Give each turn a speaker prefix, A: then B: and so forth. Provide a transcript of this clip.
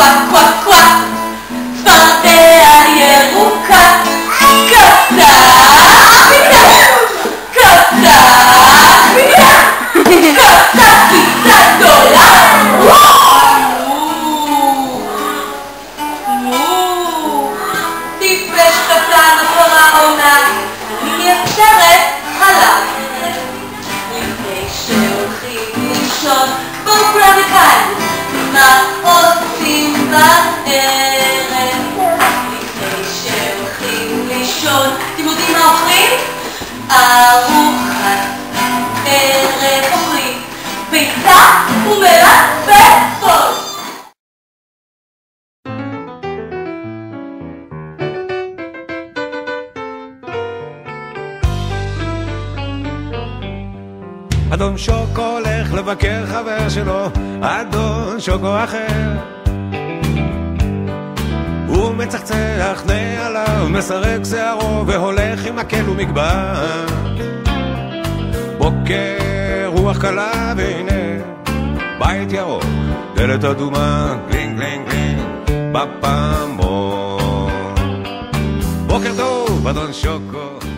A: קוואק קוואק קוואק, צפרדע ירוקה, קטן קטן כיתה גדולה. טיפש קטן עברה עונה, היא מייצרת חלב. לפני שהולכים לישון, בואו כולם לכאן, מה עושים בערב? לפני שהולכים לישון, אתם יודעים מה אוכלים? ארוחת ערב אוכלים ביצה ומלפפון.
B: אדון שוקו הולך לבקר חבר שלו, אדון שוקו אחר. הוא מצחצח נעליו, מסרק שערו והולך עם מקל ומגבר. בוקר רוח קלה והנה בית ירוק, דלת אדומה, גלינג גלינג גלינג בפעמון. בוקר טוב אדון שוקו.